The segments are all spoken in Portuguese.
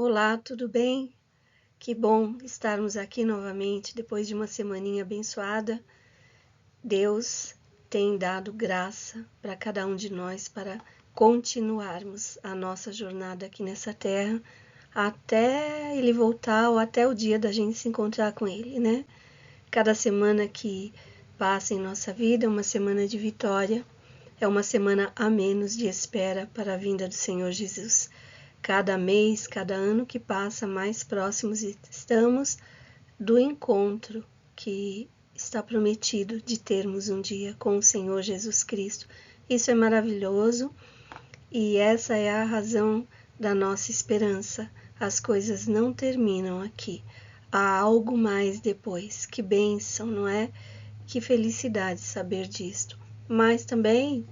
Olá, tudo bem? Que bom estarmos aqui novamente depois de uma semaninha abençoada. Deus tem dado graça para cada um de nós para continuarmos a nossa jornada aqui nessa terra até ele voltar ou até o dia da gente se encontrar com ele, né? Cada semana que passa em nossa vida é uma semana de vitória, é uma semana a menos de espera para a vinda do Senhor Jesus. Cada mês, cada ano que passa, mais próximos estamos do encontro que está prometido de termos um dia com o Senhor Jesus Cristo. Isso é maravilhoso e essa é a razão da nossa esperança. As coisas não terminam aqui. Há algo mais depois. Que bênção, não é? Que felicidade saber disto. Mas também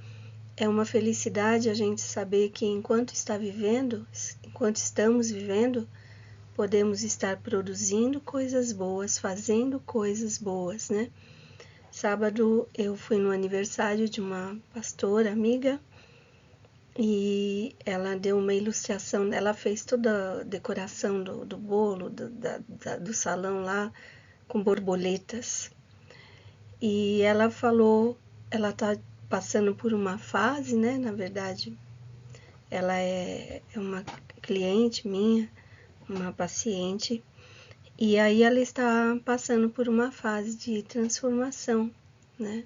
é uma felicidade a gente saber que enquanto estamos vivendo, podemos estar produzindo coisas boas, fazendo coisas boas, né? Sábado eu fui no aniversário de uma pastora amiga e ela deu uma ilustração, ela fez toda a decoração do bolo, do salão lá, com borboletas. E ela falou, ela tá passando por uma fase, né? Na verdade, ela é uma cliente minha, uma paciente, e aí ela está passando por uma fase de transformação, né?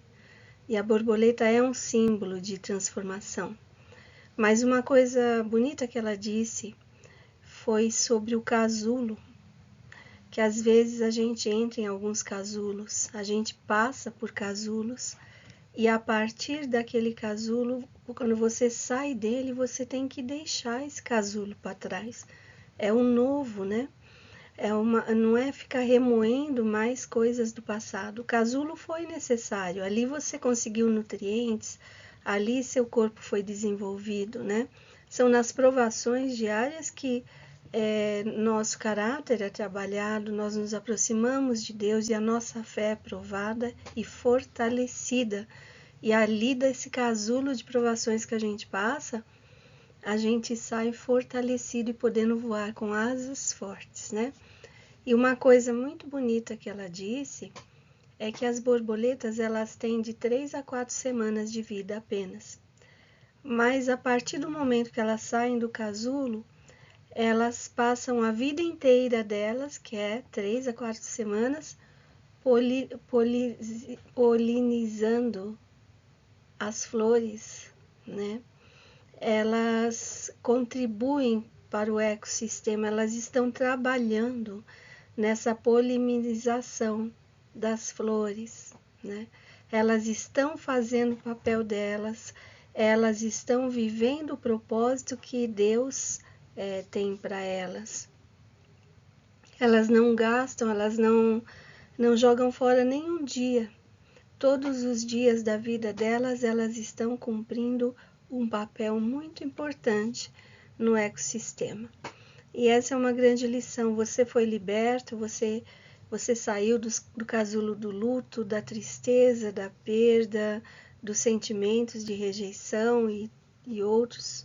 E a borboleta é um símbolo de transformação. Mas uma coisa bonita que ela disse foi sobre o casulo, que às vezes a gente entra em alguns casulos, a gente passa por casulos, e a partir daquele casulo, quando você sai dele, você tem que deixar esse casulo para trás. É um novo, né? Não é ficar remoendo mais coisas do passado. O casulo foi necessário, ali você conseguiu nutrientes, ali seu corpo foi desenvolvido, né? São nas provações diárias que nosso caráter é trabalhado, nós nos aproximamos de Deus e a nossa fé é provada e fortalecida. E ali desse casulo de provações que a gente passa, a gente sai fortalecido e podendo voar com asas fortes, né? E uma coisa muito bonita que ela disse é que as borboletas elas têm de 3 a 4 semanas de vida apenas. Mas a partir do momento que elas saem do casulo, elas passam a vida inteira delas, que é 3 a 4 semanas, polinizando as flores, né? Elas contribuem para o ecossistema, elas estão trabalhando nessa polinização das flores, né? Elas estão fazendo o papel delas, elas estão vivendo o propósito que Deus tem para elas. Elas não gastam, elas não jogam fora nenhum dia. Todos os dias da vida delas, elas estão cumprindo um papel muito importante no ecossistema. E essa é uma grande lição. Você foi liberto, você saiu do casulo do luto, da tristeza, da perda, dos sentimentos de rejeição e outros.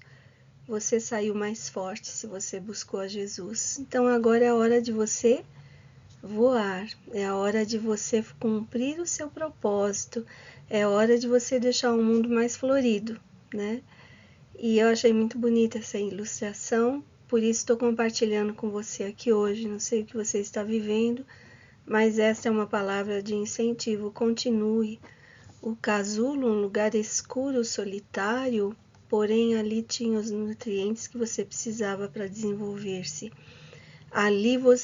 Você saiu mais forte se você buscou a Jesus. Então agora é a hora de você voar, é a hora de você cumprir o seu propósito, é a hora de você deixar o mundo mais florido, né? E eu achei muito bonita essa ilustração, por isso estou compartilhando com você aqui hoje. Não sei o que você está vivendo, mas esta é uma palavra de incentivo. Continue. O casulo, um lugar escuro, solitário, porém ali tinha os nutrientes que você precisava para desenvolver-se. Ali os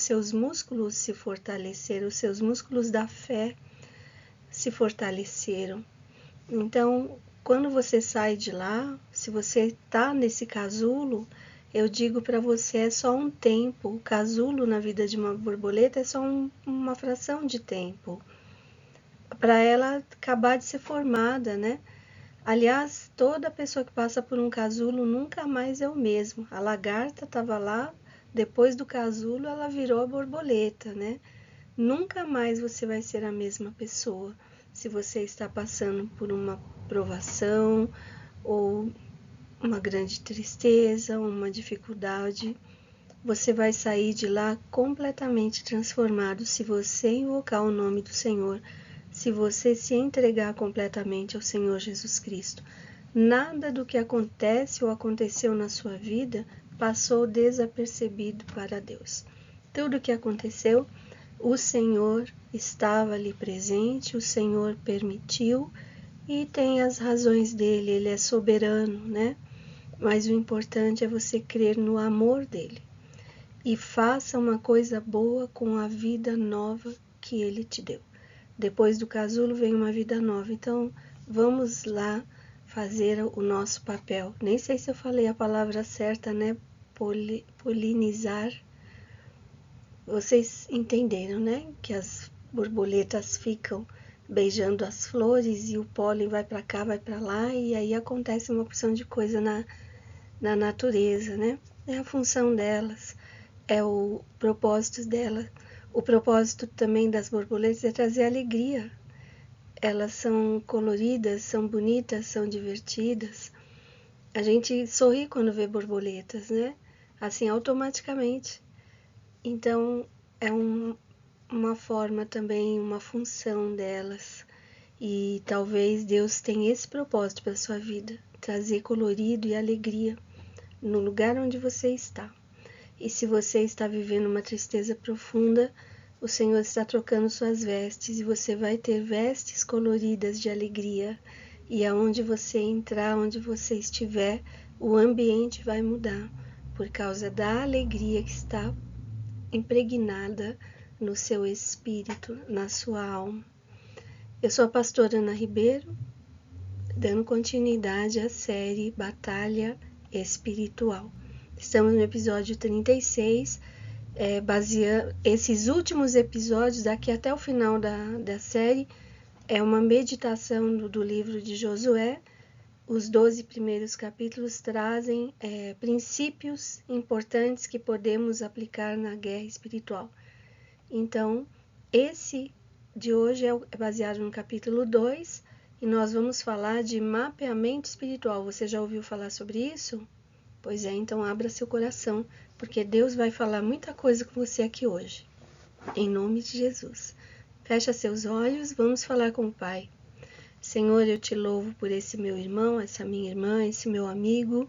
seus músculos se fortaleceram, os seus músculos da fé se fortaleceram. Então, quando você sai de lá, se você está nesse casulo, eu digo para você, é só um tempo. O casulo na vida de uma borboleta é só uma fração de tempo para ela acabar de ser formada, né? Aliás, toda pessoa que passa por um casulo nunca mais é o mesmo. A lagarta estava lá, depois do casulo ela virou a borboleta, né? Nunca mais você vai ser a mesma pessoa se você está passando por uma provação ou uma grande tristeza, uma dificuldade, você vai sair de lá completamente transformado se você invocar o nome do Senhor, se você se entregar completamente ao Senhor Jesus Cristo. Nada do que acontece ou aconteceu na sua vida passou desapercebido para Deus. Tudo o que aconteceu, o Senhor estava ali presente, o Senhor permitiu e tem as razões dele, ele é soberano, né? Mas o importante é você crer no amor dele. E faça uma coisa boa com a vida nova que ele te deu. Depois do casulo vem uma vida nova. Então, vamos lá fazer o nosso papel. Nem sei se eu falei a palavra certa, né? Polinizar. Vocês entenderam, né? Que as borboletas ficam beijando as flores e o pólen vai para cá, vai para lá, e aí acontece uma porção de coisa na natureza, né? É a função delas, é o propósito dela. O propósito também das borboletas é trazer alegria. Elas são coloridas, são bonitas, são divertidas. A gente sorri quando vê borboletas, né? Assim, automaticamente. Então, é uma forma também, uma função delas. E talvez Deus tenha esse propósito para a sua vida, trazer colorido e alegria no lugar onde você está. E se você está vivendo uma tristeza profunda, o Senhor está trocando suas vestes e você vai ter vestes coloridas de alegria. E aonde você entrar, onde você estiver, o ambiente vai mudar por causa da alegria que está impregnada no seu espírito, na sua alma. Eu sou a pastora Ana Ribeiro, dando continuidade à série Batalha Espiritual. Estamos no episódio 36, baseando esses últimos episódios, daqui até o final da série, é uma meditação do livro de Josué. Os 12 primeiros capítulos trazem princípios importantes que podemos aplicar na guerra espiritual. Então, esse de hoje é baseado no capítulo 2 e nós vamos falar de mapeamento espiritual. Você já ouviu falar sobre isso? Pois é, então abra seu coração, porque Deus vai falar muita coisa com você aqui hoje. Em nome de Jesus. Fecha seus olhos, vamos falar com o Pai. Senhor, eu te louvo por esse meu irmão, essa minha irmã, esse meu amigo,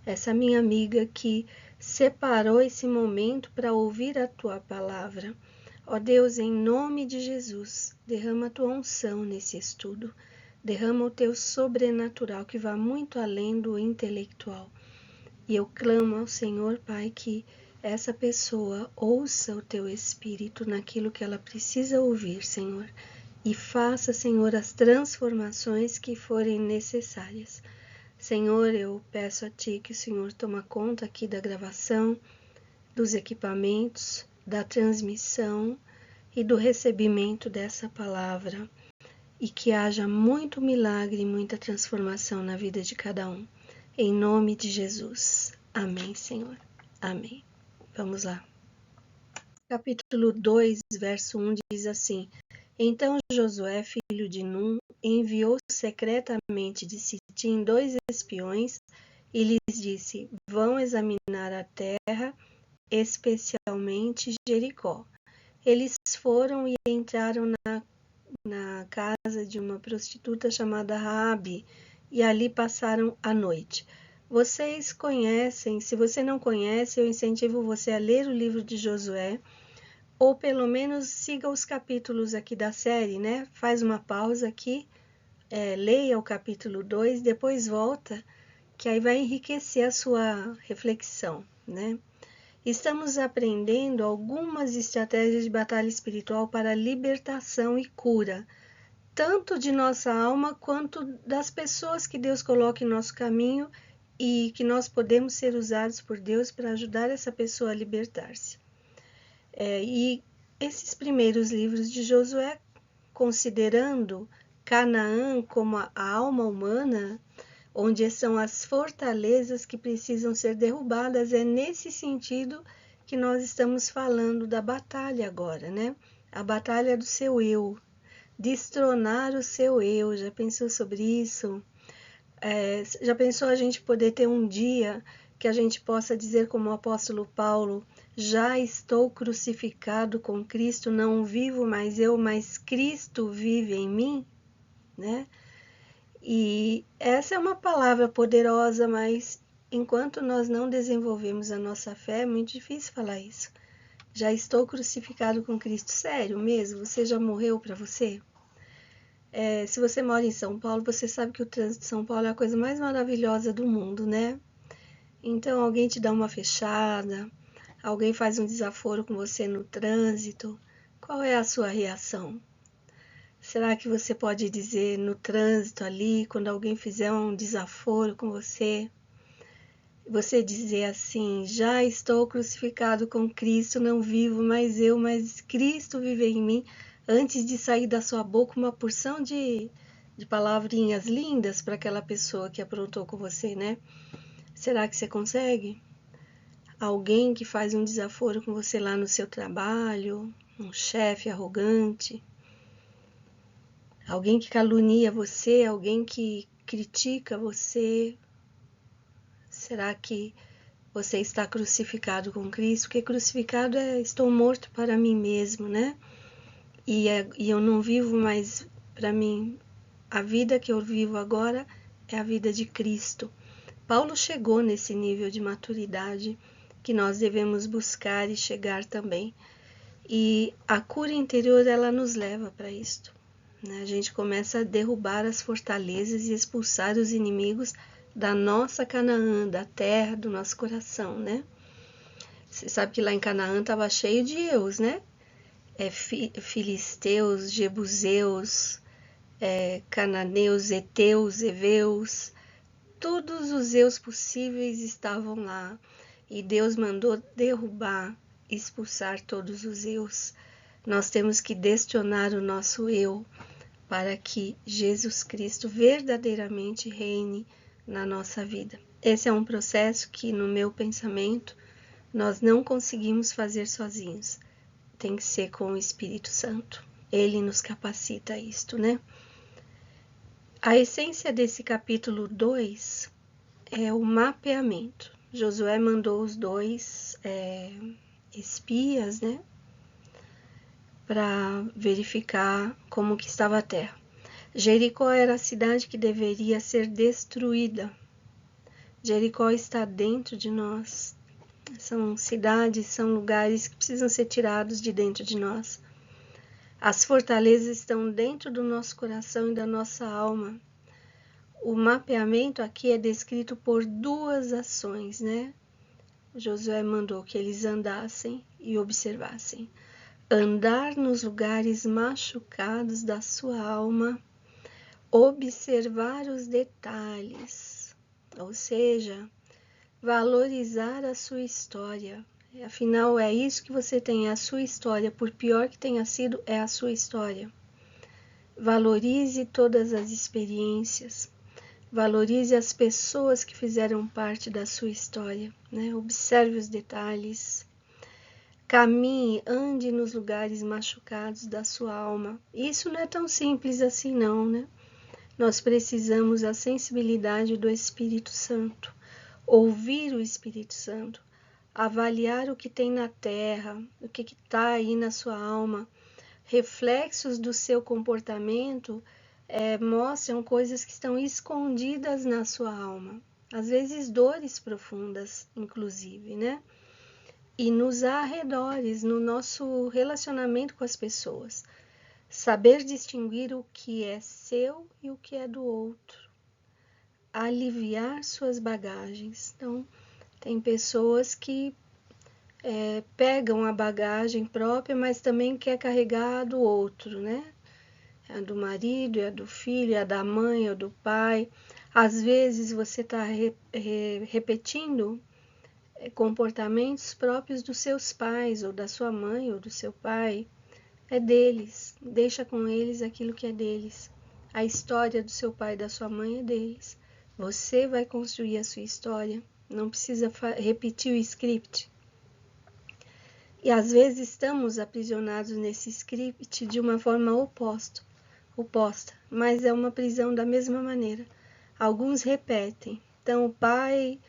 essa minha amiga que separou esse momento para ouvir a tua palavra. Ó Deus, em nome de Jesus, derrama a tua unção nesse estudo. Derrama o teu sobrenatural que vá muito além do intelectual. E eu clamo ao Senhor, Pai, que essa pessoa ouça o teu Espírito naquilo que ela precisa ouvir, Senhor. E faça, Senhor, as transformações que forem necessárias. Senhor, eu peço a Ti que o Senhor toma conta aqui da gravação, dos equipamentos, da transmissão e do recebimento dessa palavra. E que haja muito milagre e muita transformação na vida de cada um. Em nome de Jesus. Amém, Senhor. Amém. Vamos lá. Capítulo 2, verso 1 diz assim: Então Josué, filho de Num, enviou secretamente de Sitim 2 espiões e lhes disse: Vão examinar a terra, especialmente Jericó. Eles foram e entraram na casa de uma prostituta chamada Raabe e ali passaram a noite. Vocês conhecem, se você não conhece, eu incentivo você a ler o livro de Josué, ou pelo menos siga os capítulos aqui da série, né? Faz uma pausa aqui, leia o capítulo 2, depois volta, que aí vai enriquecer a sua reflexão, né? Estamos aprendendo algumas estratégias de batalha espiritual para libertação e cura, tanto de nossa alma quanto das pessoas que Deus coloca em nosso caminho e que nós podemos ser usados por Deus para ajudar essa pessoa a libertar-se. E esses primeiros livros de Josué, considerando Canaã como a alma humana, onde são as fortalezas que precisam ser derrubadas, é nesse sentido que nós estamos falando da batalha agora, né? A batalha do seu eu, destronar o seu eu. Já pensou sobre isso? Já pensou a gente poder ter um dia que a gente possa dizer como o apóstolo Paulo: já estou crucificado com Cristo, não vivo mais eu, mas Cristo vive em mim, né? E essa é uma palavra poderosa, mas enquanto nós não desenvolvemos a nossa fé, é muito difícil falar isso. Já estou crucificado com Cristo, sério mesmo? Você já morreu para você? Se você mora em São Paulo, você sabe que o trânsito de São Paulo é a coisa mais maravilhosa do mundo, né? Então alguém te dá uma fechada, alguém faz um desaforo com você no trânsito, qual é a sua reação? Será que você pode dizer no trânsito ali, quando alguém fizer um desaforo com você dizer assim: já estou crucificado com Cristo, não vivo mais eu, mas Cristo vive em mim, antes de sair da sua boca uma porção de palavrinhas lindas para aquela pessoa que aprontou com você, né? Será que você consegue? Alguém que faz um desaforo com você lá no seu trabalho, um chefe arrogante, alguém que calunia você, alguém que critica você. Será que você está crucificado com Cristo? Porque crucificado é estou morto para mim mesmo, né? E eu não vivo mais para mim. A vida que eu vivo agora é a vida de Cristo. Paulo chegou nesse nível de maturidade que nós devemos buscar e chegar também. E a cura interior, ela nos leva para isto, né? A gente começa a derrubar as fortalezas e expulsar os inimigos da nossa Canaã, da terra do nosso coração, né? Você sabe que lá em Canaã estava cheio de eus, né? Filisteus, jebuseus, cananeus, heteus, heveus, todos os eus possíveis estavam lá. E Deus mandou derrubar, expulsar todos os eus. Nós temos que destionar o nosso eu para que Jesus Cristo verdadeiramente reine na nossa vida. Esse é um processo que, no meu pensamento, nós não conseguimos fazer sozinhos. Tem que ser com o Espírito Santo. Ele nos capacita a isto, né? A essência desse capítulo 2 é o mapeamento. Josué mandou os dois espias, né, para verificar como que estava a terra. Jericó era a cidade que deveria ser destruída. Jericó está dentro de nós. São cidades, são lugares que precisam ser tirados de dentro de nós. As fortalezas estão dentro do nosso coração e da nossa alma. O mapeamento aqui é descrito por duas ações, né? Josué mandou que eles andassem e observassem. Andar nos lugares machucados da sua alma, observar os detalhes, ou seja, valorizar a sua história. Afinal, é isso que você tem, é a sua história, por pior que tenha sido, é a sua história. Valorize todas as experiências, valorize as pessoas que fizeram parte da sua história, né? Observe os detalhes. Caminhe, ande nos lugares machucados da sua alma. Isso não é tão simples assim não, né? Nós precisamos da sensibilidade do Espírito Santo, ouvir o Espírito Santo, avaliar o que tem na terra, o que está aí na sua alma. Reflexos do seu comportamento mostram coisas que estão escondidas na sua alma. Às vezes dores profundas, inclusive, né? E nos arredores, no nosso relacionamento com as pessoas. Saber distinguir o que é seu e o que é do outro. Aliviar suas bagagens. Então, tem pessoas que pegam a bagagem própria, mas também quer carregar a do outro, né? A do marido, a do filho, a da mãe, a do pai. Às vezes você está repetindo comportamentos próprios dos seus pais, ou da sua mãe, ou do seu pai. É deles, deixa com eles aquilo que é deles. A história do seu pai e da sua mãe é deles. Você vai construir a sua história, não precisa repetir o script. E às vezes estamos aprisionados nesse script de uma forma oposta, mas é uma prisão da mesma maneira. alguns repetem. Então, o pai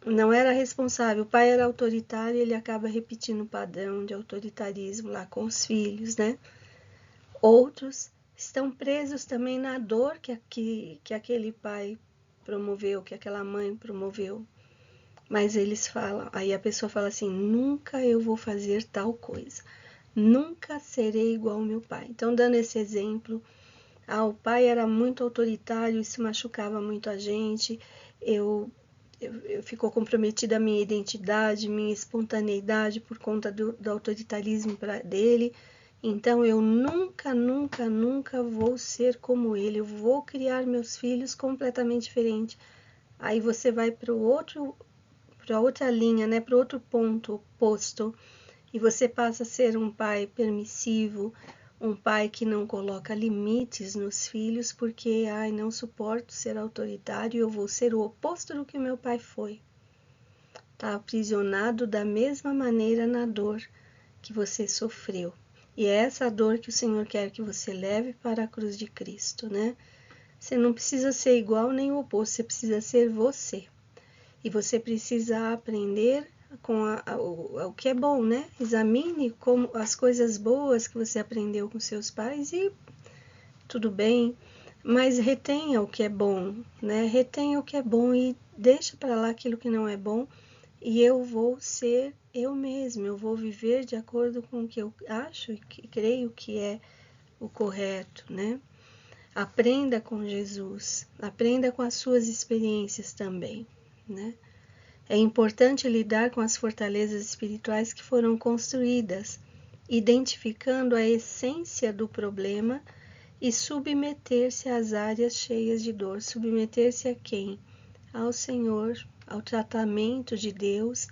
não era responsável, o pai era autoritário e ele acaba repetindo o padrão de autoritarismo lá com os filhos, né? Outros estão presos também na dor que aquele pai promoveu, que aquela mãe promoveu. Mas eles falam, aí a pessoa fala assim, nunca eu vou fazer tal coisa, nunca serei igual ao meu pai. Então, dando esse exemplo, o pai era muito autoritário, isso machucava muito a gente, eu ficou comprometida a minha identidade, minha espontaneidade por conta do autoritarismo dele. Então eu nunca, nunca, nunca vou ser como ele, eu vou criar meus filhos completamente diferente. Aí você vai para outra linha, né, para outro ponto oposto, e você passa a ser um pai permissivo, um pai que não coloca limites nos filhos, porque, não suporto ser autoritário, eu vou ser o oposto do que meu pai foi. Está aprisionado da mesma maneira na dor que você sofreu. E é essa dor que o Senhor quer que você leve para a cruz de Cristo, né? Você não precisa ser igual nem o oposto, você precisa ser você. E você precisa aprender com o que é bom, né? Examine como as coisas boas que você aprendeu com seus pais e tudo bem, mas retenha o que é bom, né? Retenha o que é bom e deixa para lá aquilo que não é bom. E eu vou ser eu mesmo, eu vou viver de acordo com o que eu acho e que creio que é o correto, né? Aprenda com Jesus, aprenda com as suas experiências também, né? É importante lidar com as fortalezas espirituais que foram construídas, identificando a essência do problema e submeter-se às áreas cheias de dor. Submeter-se a quem? Ao Senhor, ao tratamento de Deus,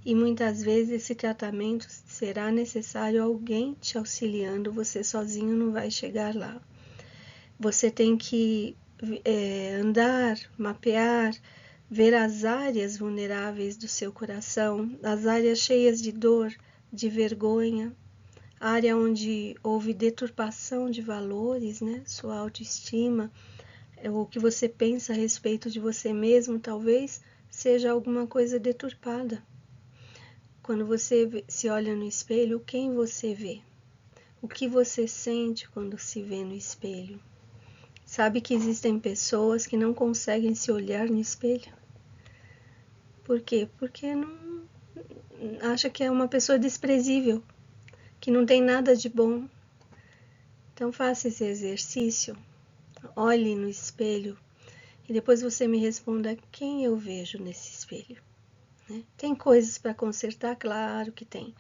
e muitas vezes esse tratamento será necessário alguém te auxiliando, você sozinho não vai chegar lá. Você tem que andar, mapear, ver as áreas vulneráveis do seu coração, as áreas cheias de dor, de vergonha, área onde houve deturpação de valores, né? Sua autoestima, o que você pensa a respeito de você mesmo, talvez seja alguma coisa deturpada. Quando você se olha no espelho, quem você vê? O que você sente quando se vê no espelho? Sabe que existem pessoas que não conseguem se olhar no espelho? Por quê? Porque não acha que é uma pessoa desprezível, que não tem nada de bom. Então faça esse exercício, olhe no espelho e depois você me responda quem eu vejo nesse espelho. Né? Tem coisas para consertar? Claro que tem,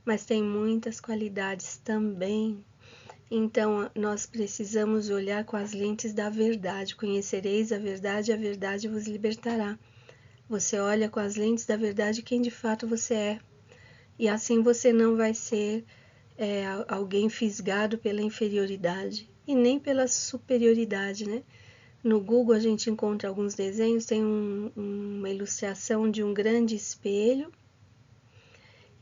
mas tem muitas qualidades também. Então nós precisamos olhar com as lentes da verdade. Conhecereis a verdade vos libertará. Você olha com as lentes da verdade quem de fato você é. E assim você não vai ser alguém fisgado pela inferioridade e nem pela superioridade, né? No Google a gente encontra alguns desenhos, tem uma ilustração de um grande espelho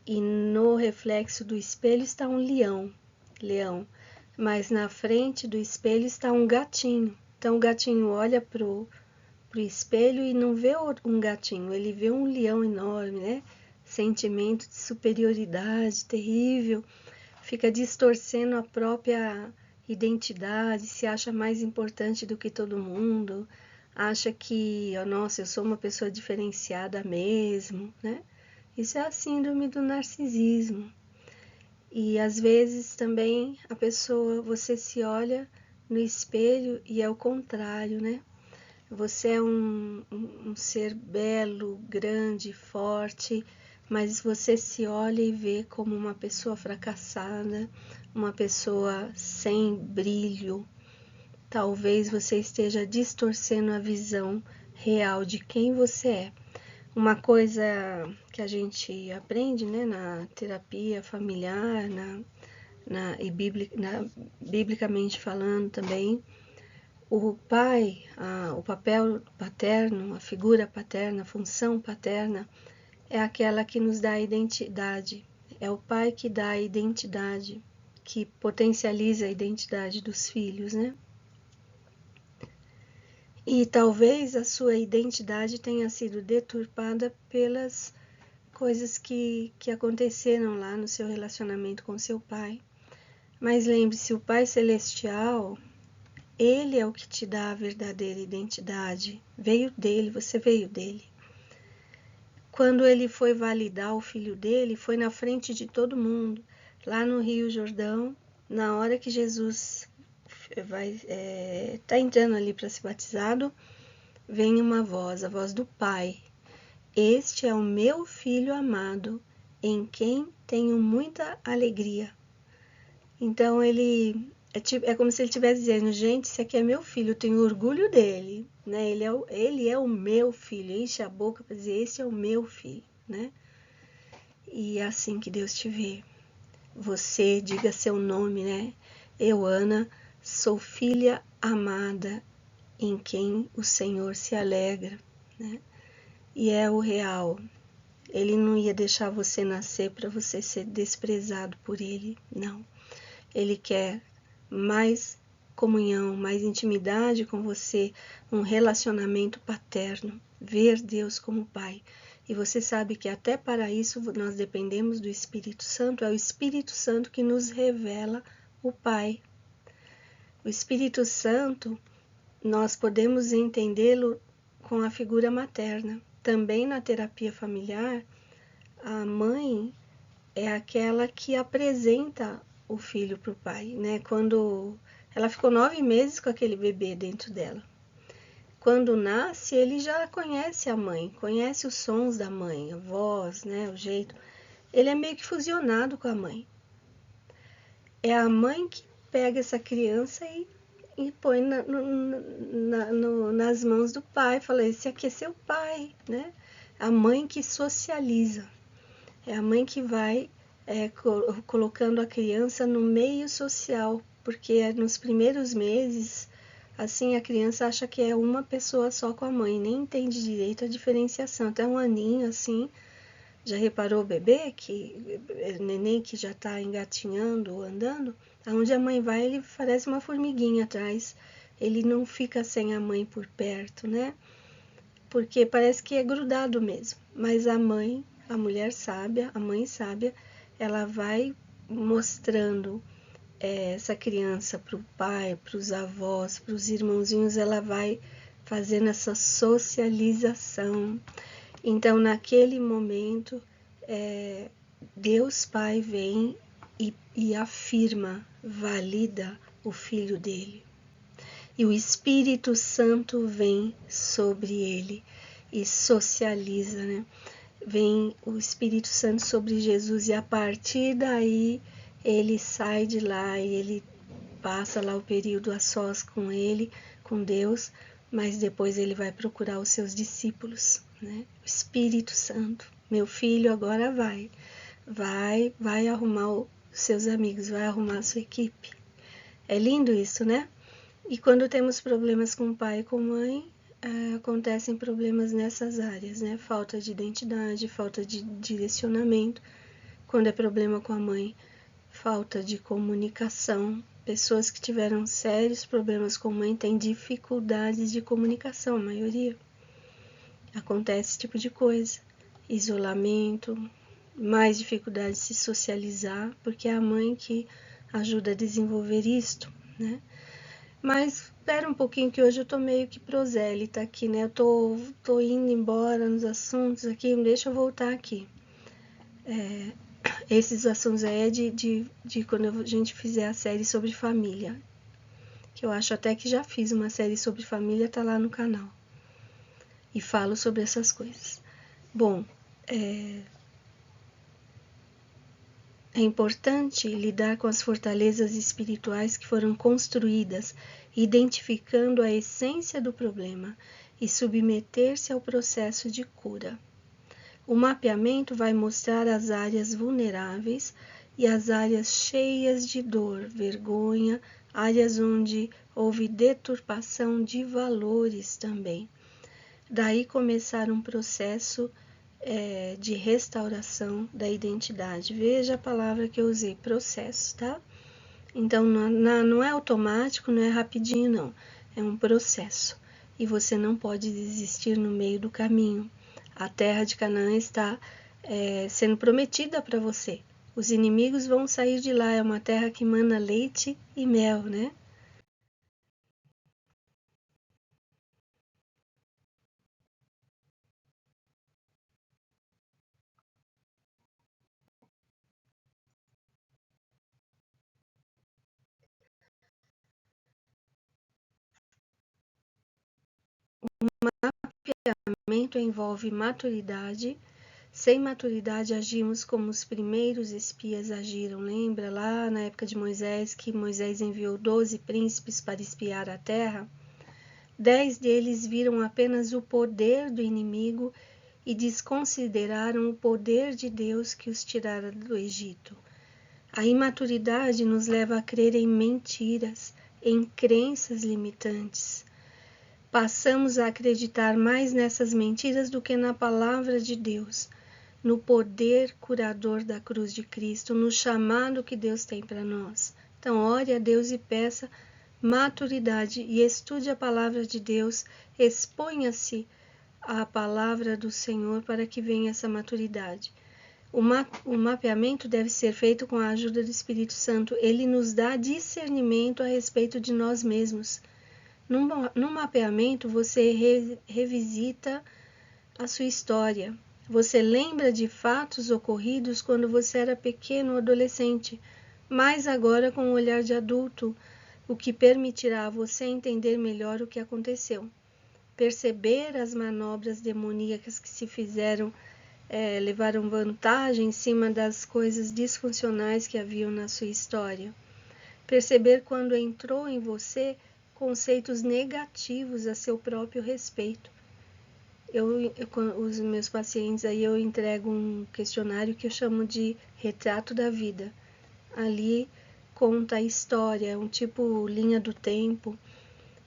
e no reflexo do espelho está um leão, mas na frente do espelho está um gatinho. Então o gatinho olha pro espelho e não vê um gatinho, ele vê um leão enorme, né? Sentimento de superioridade terrível, fica distorcendo a própria identidade, se acha mais importante do que todo mundo, acha que, nossa, eu sou uma pessoa diferenciada mesmo, né? Isso é a síndrome do narcisismo. E às vezes também você se olha no espelho e é o contrário, né? Você é um ser belo, grande, forte, mas você se olha e vê como uma pessoa fracassada, uma pessoa sem brilho. Talvez você esteja distorcendo a visão real de quem você é. Uma coisa que a gente aprende, né, na terapia familiar, biblicamente falando também, o pai, o papel paterno, a figura paterna, a função paterna, é aquela que nos dá a identidade. É o pai que dá a identidade, que potencializa a identidade dos filhos, né? E talvez a sua identidade tenha sido deturpada pelas coisas que aconteceram lá no seu relacionamento com seu pai. Mas lembre-se, o Pai Celestial, Ele é o que te dá a verdadeira identidade. Veio dele, você veio dele. Quando ele foi validar o filho dele, foi na frente de todo mundo, lá no Rio Jordão, na hora que Jesus tá entrando ali para ser batizado, vem uma voz, a voz do Pai. Este é o meu filho amado, em quem tenho muita alegria. Então ele é como se ele estivesse dizendo, gente, esse aqui é meu filho, eu tenho orgulho dele, né? Ele é o meu filho, enche a boca para dizer, esse é o meu filho, né? E é assim que Deus te vê. Você diga seu nome, né? Eu, Ana, sou filha amada em quem o Senhor se alegra, né? E é o real. Ele não ia deixar você nascer para você ser desprezado por ele, não. Ele quer mais comunhão, mais intimidade com você, um relacionamento paterno, ver Deus como Pai. E você sabe que até para isso nós dependemos do Espírito Santo, é o Espírito Santo que nos revela o Pai. O Espírito Santo, nós podemos entendê-lo com a figura materna. Também na terapia familiar, a mãe é aquela que apresenta o filho para o pai, né? Quando ela ficou 9 meses com aquele bebê dentro dela. Quando nasce, ele já conhece a mãe, conhece os sons da mãe, a voz, né? O jeito. Ele é meio que fusionado com a mãe. É a mãe que pega essa criança e põe nas mãos do pai, fala, esse aqui é seu pai, né? A mãe que socializa. É a mãe que vai colocando a criança no meio social, porque nos primeiros meses, assim, a criança acha que é uma pessoa só com a mãe, nem entende direito a diferenciação. Até um aninho, assim, já reparou o bebê, neném que já está engatinhando ou andando? Aonde a mãe vai, ele parece uma formiguinha atrás. Ele não fica sem a mãe por perto, né? Porque parece que é grudado mesmo. Mas a mãe, a mulher sábia, a mãe sábia, ela vai mostrando essa criança para o pai, para os avós, para os irmãozinhos, ela vai fazendo essa socialização. Então, naquele momento, Deus Pai vem e afirma, valida o filho dele. E o Espírito Santo vem sobre ele e socializa, né? Vem o Espírito Santo sobre Jesus e a partir daí ele sai de lá e ele passa lá o período a sós com ele, com Deus, mas depois ele vai procurar os seus discípulos, né? O Espírito Santo, meu filho agora vai arrumar os seus amigos, vai arrumar a sua equipe. É lindo isso, né? E quando temos problemas com pai e com mãe, acontecem problemas nessas áreas, né? Falta de identidade, falta de direcionamento. Quando é problema com a mãe, falta de comunicação. Pessoas que tiveram sérios problemas com a mãe têm dificuldades de comunicação, a maioria. Acontece esse tipo de coisa. Isolamento, mais dificuldade de se socializar, porque é a mãe que ajuda a desenvolver isto, né? Mas espera um pouquinho que hoje eu tô meio que prosélita aqui, né? Eu tô indo embora nos assuntos aqui, deixa eu voltar aqui. Esses assuntos aí é de quando a gente fizer a série sobre família. Que eu acho até que já fiz uma série sobre família, tá lá no canal. E falo sobre essas coisas. Bom, é importante lidar com as fortalezas espirituais que foram construídas, identificando a essência do problema e submeter-se ao processo de cura. O mapeamento vai mostrar as áreas vulneráveis e as áreas cheias de dor, vergonha, áreas onde houve deturpação de valores também. Daí começar um processo de restauração da identidade. Veja a palavra que eu usei, processo, tá? Então, não é automático, não é rapidinho, não. É um processo. e você não pode desistir no meio do caminho. A terra de Canaã está sendo prometida para você. Os inimigos vão sair de lá, é uma terra que mana leite e mel, né? Mapeamento envolve maturidade. Sem maturidade agimos como os primeiros espias agiram. Lembra lá na época de Moisés que Moisés enviou 12 príncipes para espiar a terra? 10 deles viram apenas o poder do inimigo e desconsideraram o poder de Deus que os tirara do Egito. A imaturidade nos leva a crer em mentiras, em crenças limitantes. Passamos a acreditar mais nessas mentiras do que na palavra de Deus, no poder curador da cruz de Cristo, no chamado que Deus tem para nós. Então, ore a Deus e peça maturidade e estude a palavra de Deus, exponha-se à palavra do Senhor para que venha essa maturidade. O mapeamento deve ser feito com a ajuda do Espírito Santo. Ele nos dá discernimento a respeito de nós mesmos. No mapeamento, você revisita a sua história. Você lembra de fatos ocorridos quando você era pequeno ou adolescente, mas agora com um olhar de adulto, o que permitirá a você entender melhor o que aconteceu. Perceber as manobras demoníacas que se fizeram, levaram vantagem em cima das coisas disfuncionais que haviam na sua história. Perceber quando entrou em você conceitos negativos a seu próprio respeito. Os meus pacientes aí eu entrego um questionário que eu chamo de retrato da vida. Ali conta a história, um tipo linha do tempo.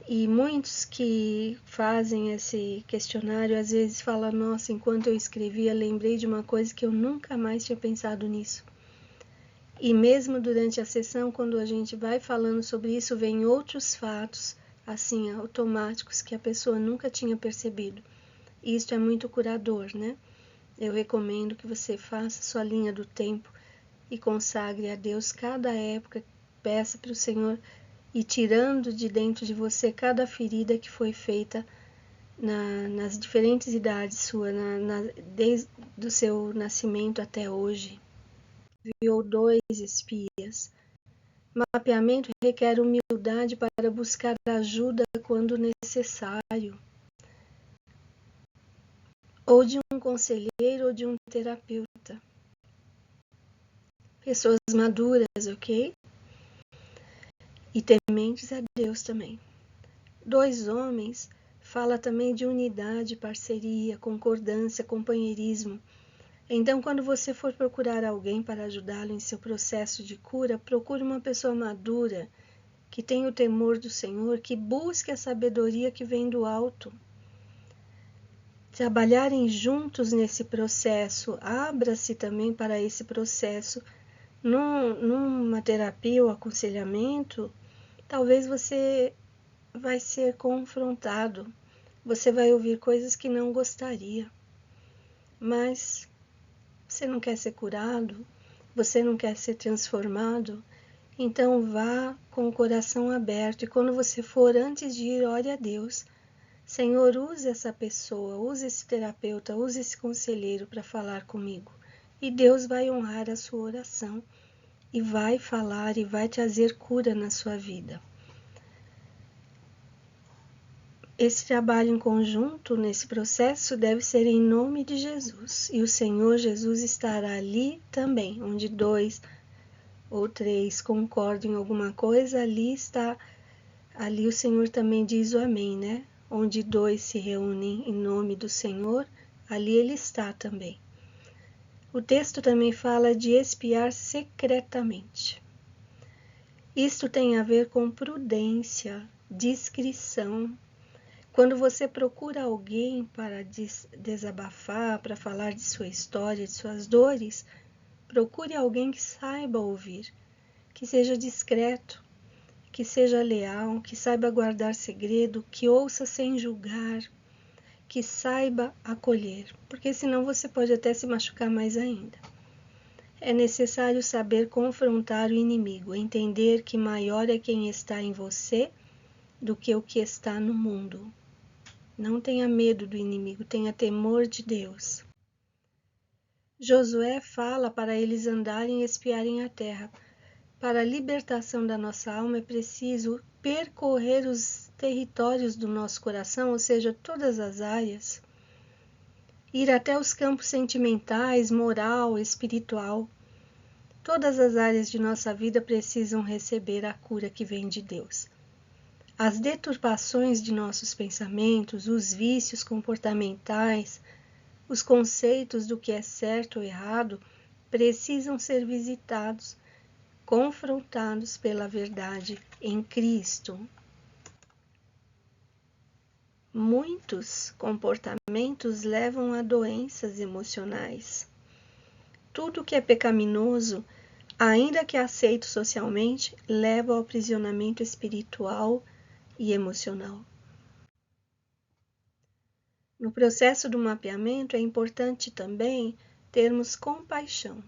E muitos que fazem esse questionário às vezes falam: nossa, enquanto eu escrevia lembrei de uma coisa que eu nunca mais tinha pensado nisso. E mesmo durante a sessão, quando a gente vai falando sobre isso, vem outros fatos, assim, automáticos, que a pessoa nunca tinha percebido. E isso é muito curador, né? Eu recomendo que você faça sua linha do tempo e consagre a Deus cada época, peça para o Senhor ir tirando de dentro de você cada ferida que foi feita nas diferentes idades suas, desde o seu nascimento até hoje. Enviou 2 espias. Mapeamento requer humildade para buscar ajuda quando necessário, ou de um conselheiro ou de um terapeuta. Pessoas maduras, ok? E tementes a Deus também. 2 homens fala também de unidade, parceria, concordância, companheirismo. Então, quando você for procurar alguém para ajudá-lo em seu processo de cura, procure uma pessoa madura, que tenha o temor do Senhor, que busque a sabedoria que vem do alto. Trabalharem juntos nesse processo, abra-se também para esse processo. Numa terapia ou aconselhamento, talvez você vai ser confrontado, você vai ouvir coisas que não gostaria, mas você não quer ser curado, você não quer ser transformado, então vá com o coração aberto e quando você for, antes de ir, ore a Deus. Senhor, use essa pessoa, use esse terapeuta, use esse conselheiro para falar comigo. E Deus vai honrar a sua oração e vai falar e vai trazer cura na sua vida. Esse trabalho em conjunto, nesse processo, deve ser em nome de Jesus. E o Senhor Jesus estará ali também, onde 2 ou 3 concordam em alguma coisa, ali está, ali o Senhor também diz o amém, né? Onde 2 se reúnem em nome do Senhor, ali Ele está também. O texto também fala de espiar secretamente. Isto tem a ver com prudência, discrição. Quando você procura alguém para desabafar, para falar de sua história, de suas dores, procure alguém que saiba ouvir, que seja discreto. que seja leal, que saiba guardar segredo, que ouça sem julgar, que saiba acolher, porque senão você pode até se machucar mais ainda. É necessário saber confrontar o inimigo, entender que maior é quem está em você do que o que está no mundo. Não tenha medo do inimigo, tenha temor de Deus. Josué fala para eles andarem e espiarem a terra. Para a libertação da nossa alma é preciso percorrer os territórios do nosso coração, ou seja, todas as áreas. Ir até os campos sentimentais, moral, espiritual. Todas as áreas de nossa vida precisam receber a cura que vem de Deus. As deturpações de nossos pensamentos, os vícios comportamentais, os conceitos do que é certo ou errado, precisam ser visitados, confrontados pela verdade em Cristo. Muitos comportamentos levam a doenças emocionais. Tudo que é pecaminoso, ainda que aceito socialmente, leva ao aprisionamento espiritual e emocional. No processo do mapeamento é importante também termos compaixão,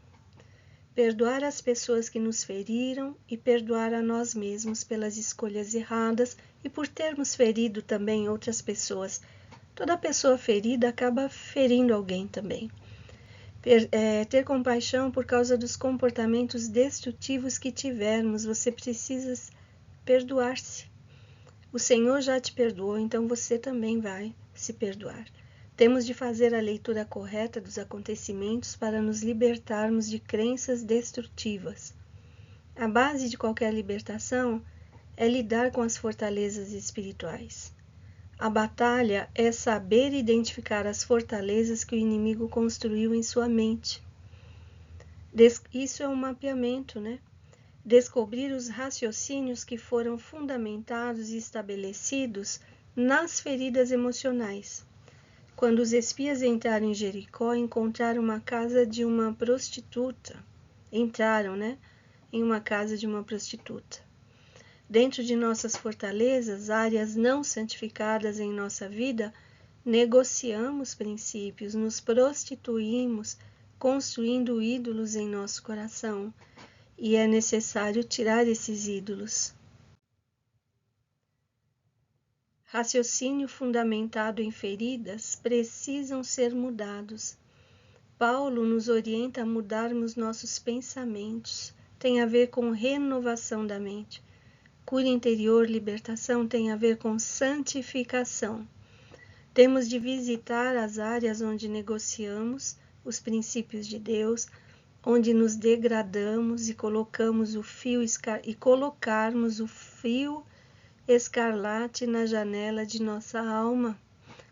perdoar as pessoas que nos feriram e perdoar a nós mesmos pelas escolhas erradas e por termos ferido também outras pessoas. Toda pessoa ferida acaba ferindo alguém também. Ter compaixão por causa dos comportamentos destrutivos que tivermos, você precisa perdoar-se. O Senhor já te perdoou, então você também vai se perdoar. Temos de fazer a leitura correta dos acontecimentos para nos libertarmos de crenças destrutivas. A base de qualquer libertação é lidar com as fortalezas espirituais. A batalha é saber identificar as fortalezas que o inimigo construiu em sua mente. Isso é um mapeamento, né? Descobrir os raciocínios que foram fundamentados e estabelecidos nas feridas emocionais. Quando os espias entraram em Jericó, encontraram uma casa de uma prostituta. Entraram, né? Em uma casa de uma prostituta. Dentro de nossas fortalezas, áreas não santificadas em nossa vida, negociamos princípios, nos prostituímos, construindo ídolos em nosso coração. E é necessário tirar esses ídolos. Raciocínio fundamentado em feridas precisam ser mudados. Paulo nos orienta a mudarmos nossos pensamentos. Tem a ver com renovação da mente. Cura interior, libertação tem a ver com santificação. Temos de visitar as áreas onde negociamos os princípios de Deus, onde nos degradamos e colocarmos o fio escarlate na janela de nossa alma.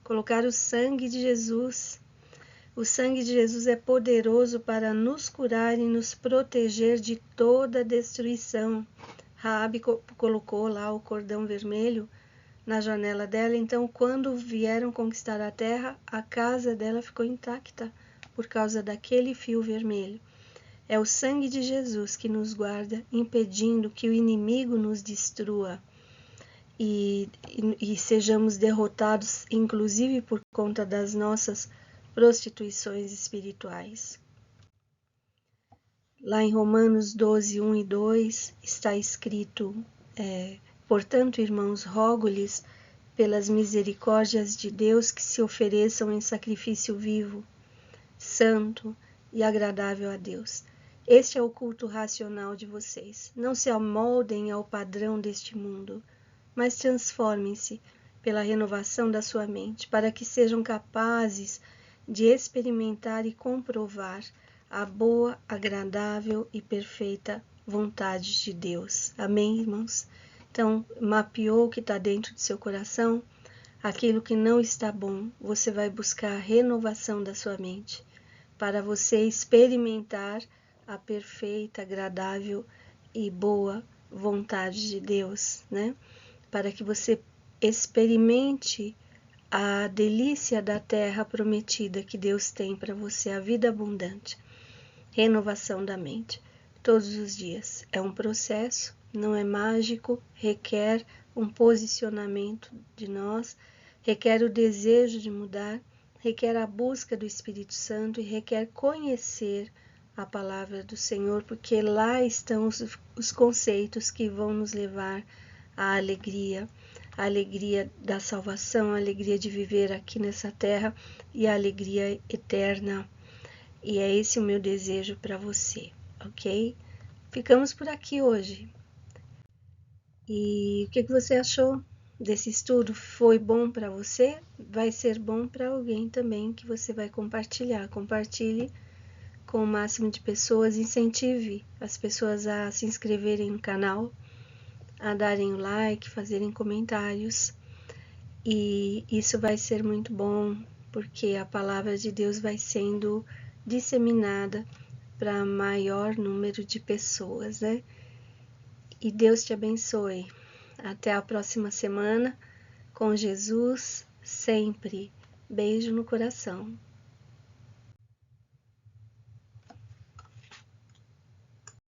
Colocar o sangue de Jesus. O sangue de Jesus é poderoso para nos curar e nos proteger de toda destruição. Raabe colocou lá o cordão vermelho na janela dela, então quando vieram conquistar a terra, a casa dela ficou intacta por causa daquele fio vermelho. É o sangue de Jesus que nos guarda, impedindo que o inimigo nos destrua e sejamos derrotados, inclusive por conta das nossas prostituições espirituais. Lá em Romanos 12, 1 e 2 está escrito, portanto, irmãos, rogo-lhes pelas misericórdias de Deus que se ofereçam em sacrifício vivo, santo e agradável a Deus. Este é o culto racional de vocês. Não se amoldem ao padrão deste mundo, mas transformem-se pela renovação da sua mente, para que sejam capazes de experimentar e comprovar a boa, agradável e perfeita vontade de Deus. Amém, irmãos? Então, mapeou o que está dentro do seu coração, aquilo que não está bom, você vai buscar a renovação da sua mente, para você experimentar a perfeita, agradável e boa vontade de Deus, né? Para que você experimente a delícia da terra prometida que Deus tem para você, a vida abundante. Renovação da mente. Todos os dias. É um processo, não é mágico, requer um posicionamento de nós, requer o desejo de mudar, requer a busca do Espírito Santo e requer conhecer a palavra do Senhor, porque lá estão os conceitos que vão nos levar à alegria, a alegria da salvação, a alegria de viver aqui nessa terra e a alegria eterna. E é esse o meu desejo para você, ok? Ficamos por aqui hoje. E o que você achou desse estudo? Foi bom para você? Vai ser bom para alguém também que você vai compartilhar. Compartilhe com o máximo de pessoas, incentive as pessoas a se inscreverem no canal, a darem o like, fazerem comentários. E isso vai ser muito bom, porque a palavra de Deus vai sendo disseminada para maior número de pessoas, né? E Deus te abençoe. Até a próxima semana, com Jesus sempre. Beijo no coração.